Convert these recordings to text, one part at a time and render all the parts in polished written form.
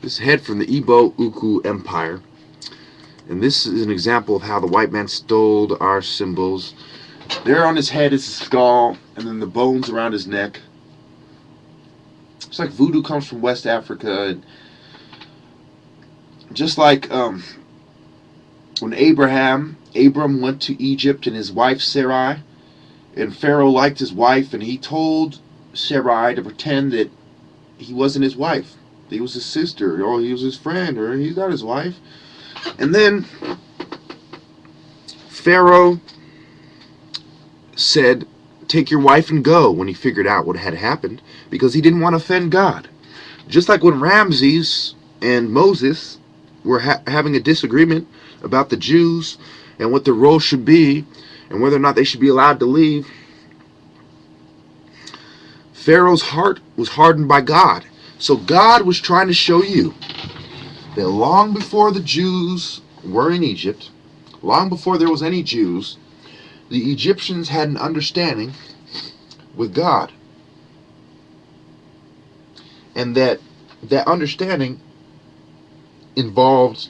This head from the Igbo Uku Empire. And this is an example of how the white man stole our symbols. There on his head is his skull, and then the bones around his neck. It's like voodoo comes from West Africa. And just like when Abram went to Egypt and his wife Sarai, and Pharaoh liked his wife, and he told Sarai to pretend that he wasn't his wife. He was his sister, or he was his friend, or he's not his wife. And then Pharaoh said, take your wife and go, when he figured out what had happened, because he didn't want to offend God. Just like when Ramses and Moses were having a disagreement about the Jews and what their role should be and whether or not they should be allowed to leave, Pharaoh's heart was hardened by God. So God was trying to show you that long before the Jews were in Egypt, long before there was any Jews, the Egyptians had an understanding with God. And that understanding involved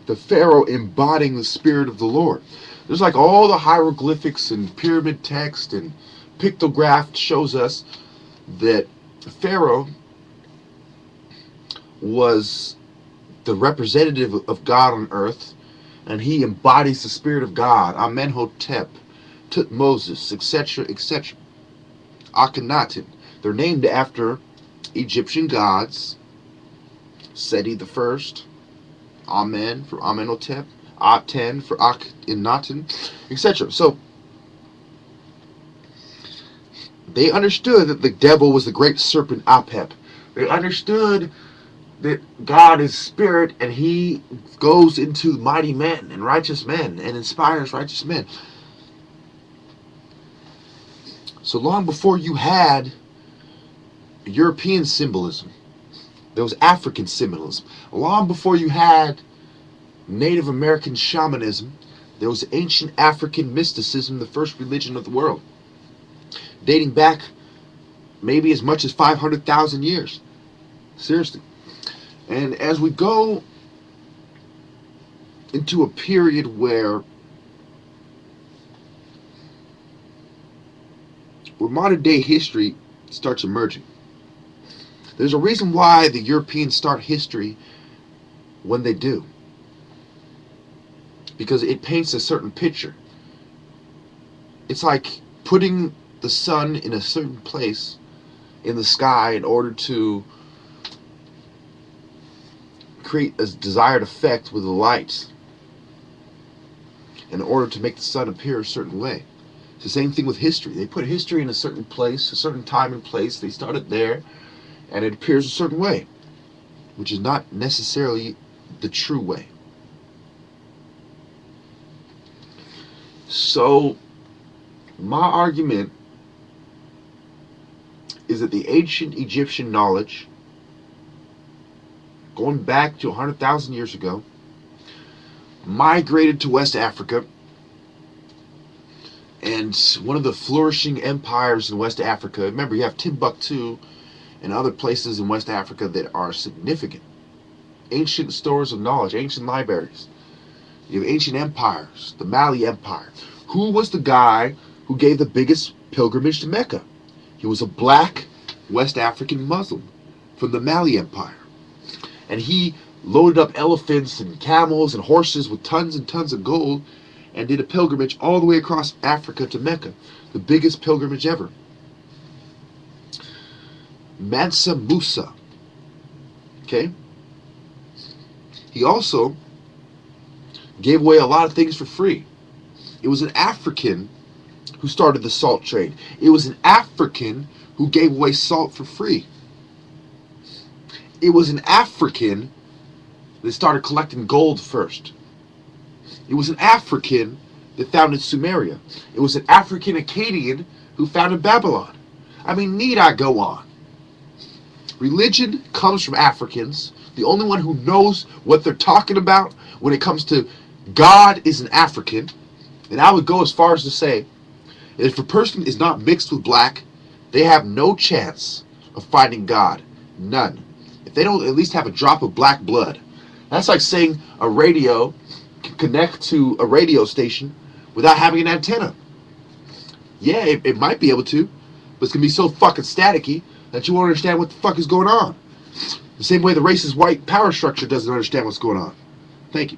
the Pharaoh embodying the Spirit of the Lord. There's like all the hieroglyphics and pyramid text and pictograph shows us that Pharaoh was the representative of God on earth, and he embodies the Spirit of God. Amenhotep, Tutmosis, etc., etc. Akhenaten. They're named after Egyptian gods. Seti the first, Amen for Amenhotep, Aten for Akhenaten, etc. So they understood that the devil was the great serpent Apep. They understood that God is spirit, and he goes into mighty men and righteous men and inspires righteous men. So long before you had European symbolism, there was African symbolism. Long before you had Native American shamanism, there was ancient African mysticism, the first religion of the world, dating back maybe as much as 500,000 years. Seriously. And as we go into a period where modern day history starts emerging, there's a reason why the Europeans start history when they do. Because it paints a certain picture. It's like putting the sun in a certain place in the sky in order to create a desired effect with the light, in order to make the sun appear a certain way. It's the same thing with history. They put history in a certain place, a certain time and place. They start it there, and it appears a certain way, which is not necessarily the true way. So my argument is that the ancient Egyptian knowledge, going back to 100,000 years ago, migrated to West Africa, and one of the flourishing empires in West Africa. Remember, you have Timbuktu and other places in West Africa that are significant. Ancient stores of knowledge, ancient libraries. You have ancient empires, the Mali Empire. Who was the guy who gave the biggest pilgrimage to Mecca? He was a black West African Muslim from the Mali Empire. And he loaded up elephants and camels and horses with tons and tons of gold and did a pilgrimage all the way across Africa to Mecca. The biggest pilgrimage ever. Mansa Musa. Okay? He also gave away a lot of things for free. It was an African who started the salt trade. It was an African who gave away salt for free. It was an African that started collecting gold first. It was an African that founded Sumeria. It was an African Akkadian who founded Babylon. I mean, need I go on? Religion comes from Africans. The only one who knows what they're talking about when it comes to God is an African. And I would go as far as to say that if a person is not mixed with black, they have no chance of finding God. None. if they don't at least have a drop of black blood. That's like saying a radio can connect to a radio station without having an antenna. Yeah, it might be able to, but it's going to be so fucking staticky that you won't understand what the fuck is going on. The same way the racist white power structure doesn't understand what's going on. Thank you.